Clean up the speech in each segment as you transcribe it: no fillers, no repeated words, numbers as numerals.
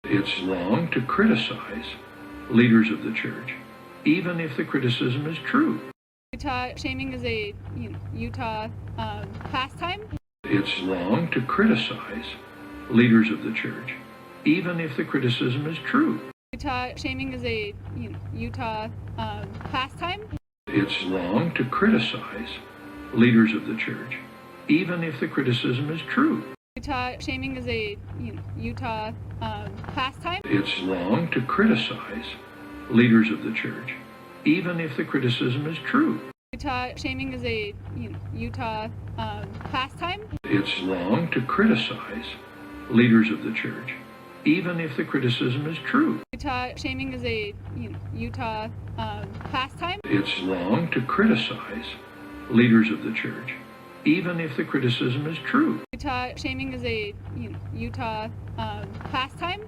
It's wrong to criticize leaders of the church, even if the criticism is true. Utah shaming is a Utah pastime. It's wrong to criticize leaders of the church, even if the criticism is true. Utah shaming is a Utah pastime. It's wrong to criticize leaders of the church, even if the criticism is true. Utah shaming is a Utah pastime. It's wrong to criticize leaders of the church, even if the criticism is true. Utah shaming is a Utah pastime. It's wrong to criticize leaders of the church, even if the criticism is true. Utah shaming is a Utah pastime. It's wrong to criticize leaders of the church, even if the criticism is true. Utah shaming is a Utah pastime.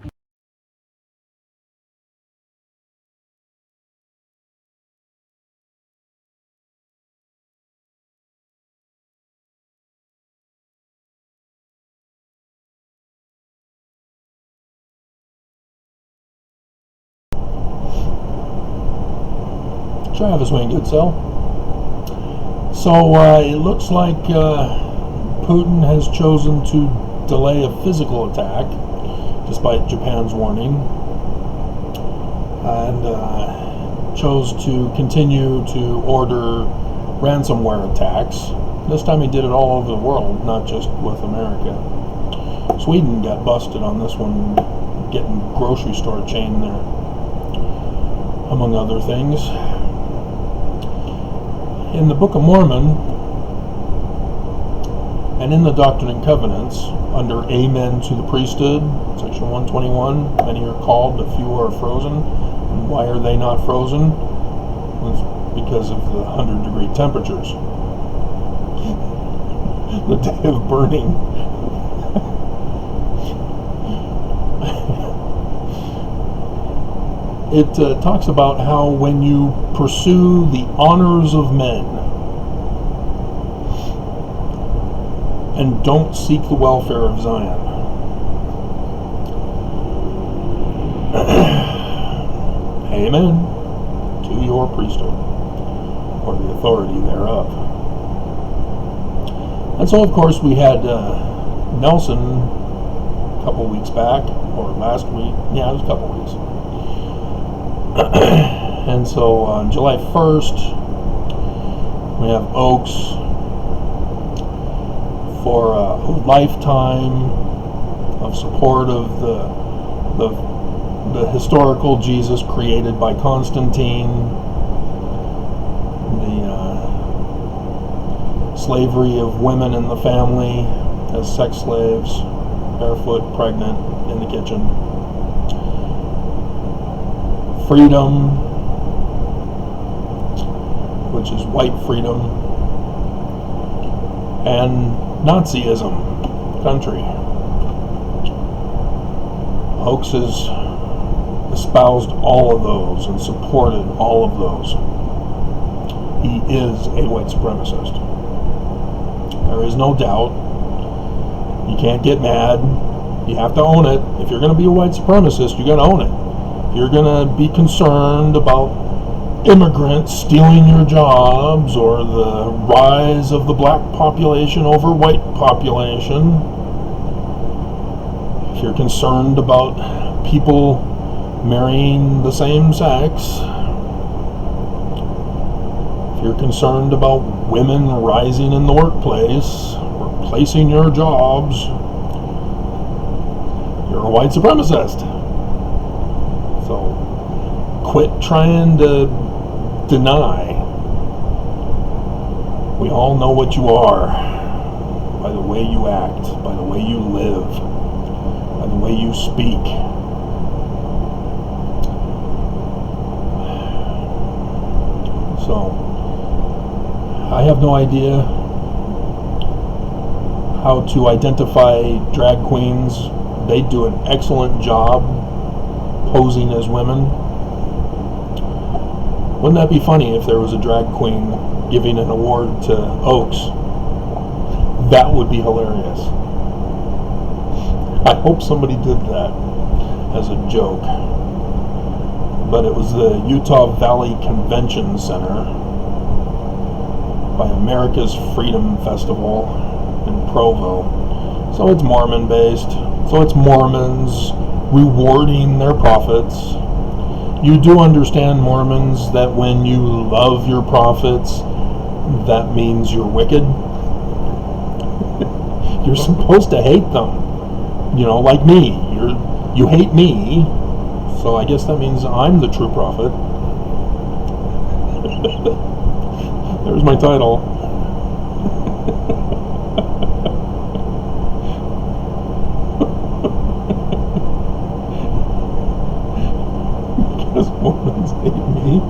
Travis went good, so it looks like Putin has chosen to delay a physical attack despite Japan's warning, and chose to continue to order ransomware attacks. This time he did it all over the world, not just with America. Sweden got busted on this one, getting grocery store chain there, among other things. In the Book of Mormon and in the Doctrine and Covenants, under Amen to the Priesthood, section 121, many are called but few are frozen. And why are they not frozen? It's because of the 100-degree temperatures. The day of burning. It talks about how when you pursue the honors of men and don't seek the welfare of Zion, amen to your priesthood or the authority thereof. And so, of course, we had Nelson a couple weeks back, or last week. Yeah, it was a couple weeks. And so on July 1st, we have Oaks for a lifetime of support of the historical Jesus created by Constantine, the slavery of women in the family as sex slaves, barefoot, pregnant, in the kitchen. Freedom, which is white freedom, and Nazism, country. Oaks has espoused all of those and supported all of those. He is a white supremacist. There is no doubt. You can't get mad. You have to own it. If you're going to be a white supremacist, you got to own it. If you're going to be concerned about immigrants stealing your jobs or the rise of the black population over white population, if you're concerned about people marrying the same sex, if you're concerned about women rising in the workplace, replacing your jobs, you're a white supremacist. So quit trying to deny. We all know what you are by the way you act, by the way you live, by the way you speak. So I have no idea how to identify drag queens. They do an excellent job posing as women. Wouldn't that be funny if there was a drag queen giving an award to Oaks? That would be hilarious. I hope somebody did that. as a joke, but it was the Utah Valley Convention Center by America's Freedom Festival in Provo. So it's Mormon based. So it's Mormons rewarding their prophets. You do understand, Mormons, that when you love your prophets, that means you're wicked. You're supposed to hate them. You know, like me. You hate me, so I guess that means I'm the true prophet. There's my title. Because Mormons hate me.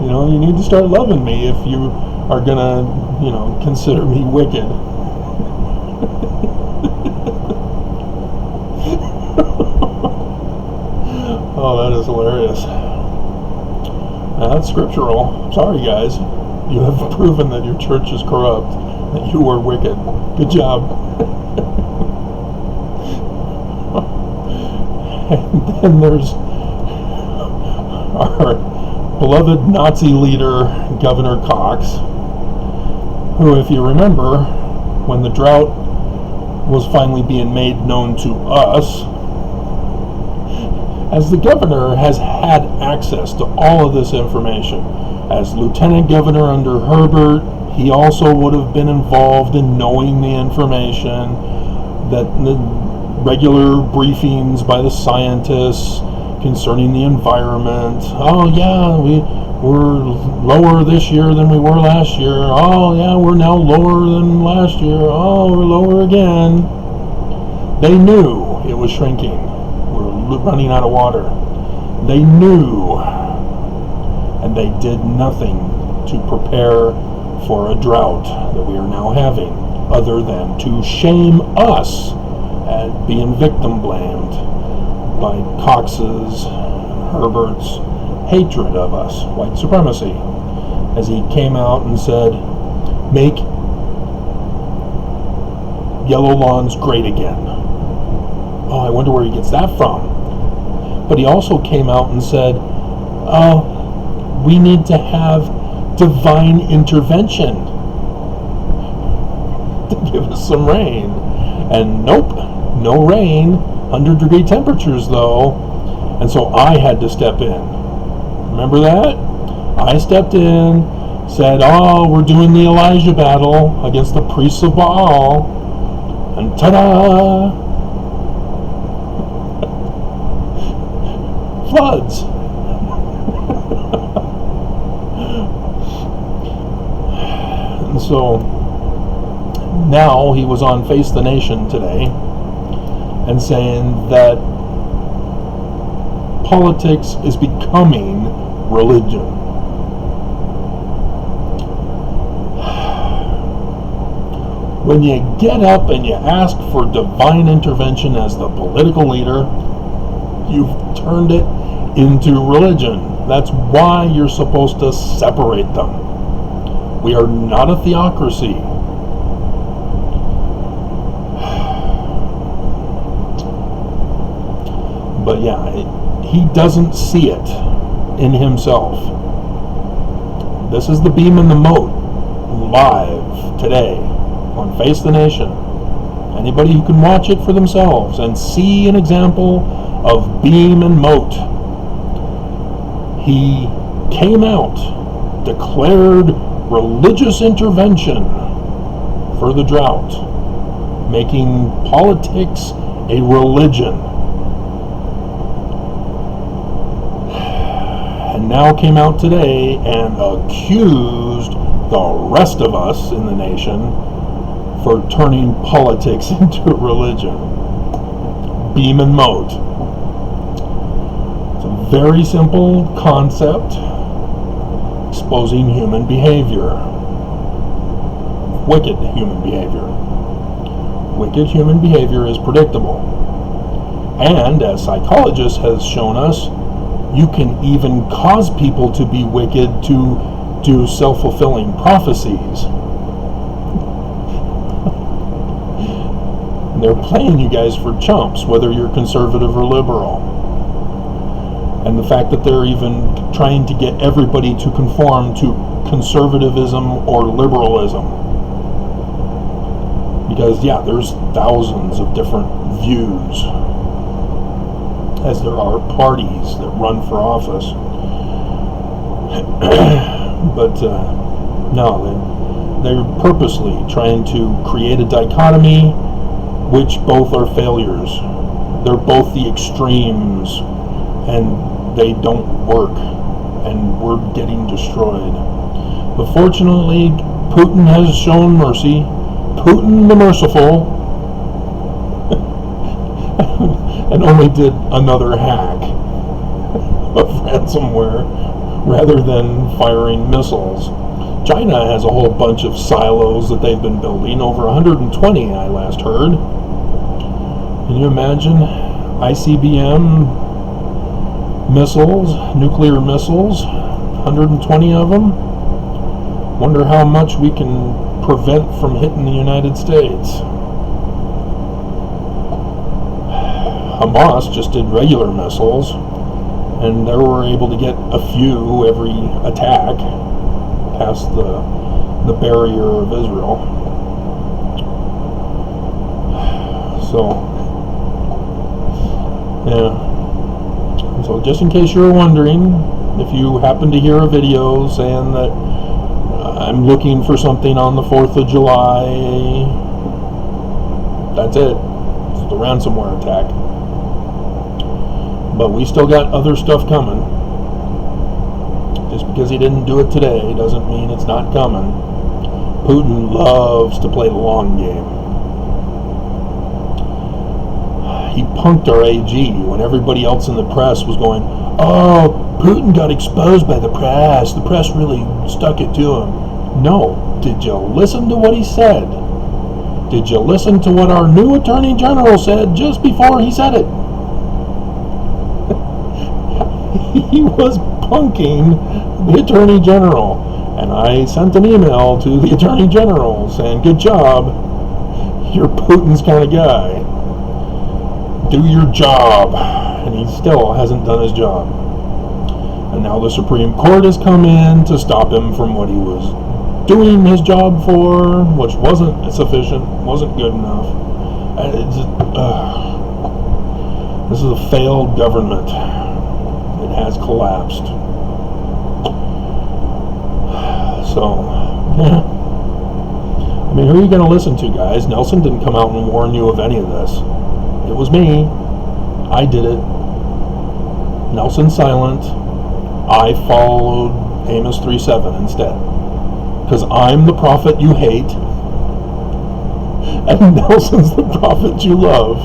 You know, you need to start loving me if you are gonna, you know, consider me wicked. Oh, that is hilarious. That's scriptural. Sorry, guys. You have proven that your church is corrupt, that you are wicked. Good job. And then there's our beloved Nazi leader, Governor Cox, who, if you remember, when the drought was finally being made known to us, as the governor has had access to all of this information. As lieutenant governor under Herbert, he also would have been involved in knowing the information, that the regular briefings by the scientists concerning the environment. Oh yeah, we're lower this year than we were last year. Oh yeah, we're now lower than last year. Oh, we're lower again. They knew it was shrinking. We're running out of water. They knew, and they did nothing to prepare for a drought that we are now having, other than to shame us at being victim blamed by Cox's and Herbert's hatred of us, white supremacy, as he came out and said, make yellow lawns great again. Oh, I wonder where he gets that from. But he also came out and said, we need to have divine intervention to give us some rain. And nope, no rain, 100-degree temperatures though. And so I had to step in. Remember that? I stepped in, said, oh, we're doing the Elijah battle against the priests of Baal. And ta-da! Floods. And so now he was on Face the Nation today and saying that politics is becoming religion. When you get up and you ask for divine intervention as the political leader, you've turned it into religion. That's why you're supposed to separate them. We are not a theocracy. But yeah, he doesn't see it in himself. This is the Beam and the Moat, live today on Face the Nation. Anybody who can watch it for themselves and see an example of Beam and Moat. He came out, declared religious intervention for the drought, making politics a religion. And now came out today and accused the rest of us in the nation for turning politics into religion. Beam and Moat. It's a very simple concept exposing human behavior. Wicked human behavior. Wicked human behavior is predictable. And as psychologists has shown us, you can even cause people to be wicked to do self-fulfilling prophecies. And they're playing you guys for chumps, whether you're conservative or liberal. And the fact that they're even trying to get everybody to conform to conservatism or liberalism. Because, yeah, there's thousands of different views, as there are parties that run for office. But no, they're purposely trying to create a dichotomy, which both are failures. They're both the extremes, and they don't work, and we're getting destroyed. But fortunately, Putin has shown mercy. Putin the merciful, and only did another hack of ransomware rather than firing missiles. China has a whole bunch of silos that they've been building, over 120 I last heard. Can you imagine? ICBM missiles, nuclear missiles, 120 of them. Wonder how much we can prevent from hitting the United States. Hamas just did regular missiles, and they were able to get a few every attack past the barrier of Israel. So, yeah. So just in case you were wondering, if you happen to hear a video saying that I'm looking for something on the 4th of July, that's it. It's the ransomware attack. But we still got other stuff coming. Just because he didn't do it today doesn't mean it's not coming. Putin loves to play the long game. He punked our AG when everybody else in the press was going, oh, Putin got exposed by the press. The press really stuck it to him. No. Did you listen to what he said? Did you listen to what our new Attorney General said just before he said it? He was punking the Attorney General. And I sent an email to the Attorney General saying, good job. You're Putin's kind of guy. Do your job. And he still hasn't done his job. And now the Supreme Court has come in to stop him from what he was doing his job for, which wasn't sufficient, wasn't good enough. This is a failed government. It has collapsed. So, yeah. I mean, who are you going to listen to, guys? Nelson didn't come out and warn you of any of this. It was me. I did it. Nelson's silent. I followed Amos 3:7 instead. Because I'm the prophet you hate, and Nelson's the prophet you love.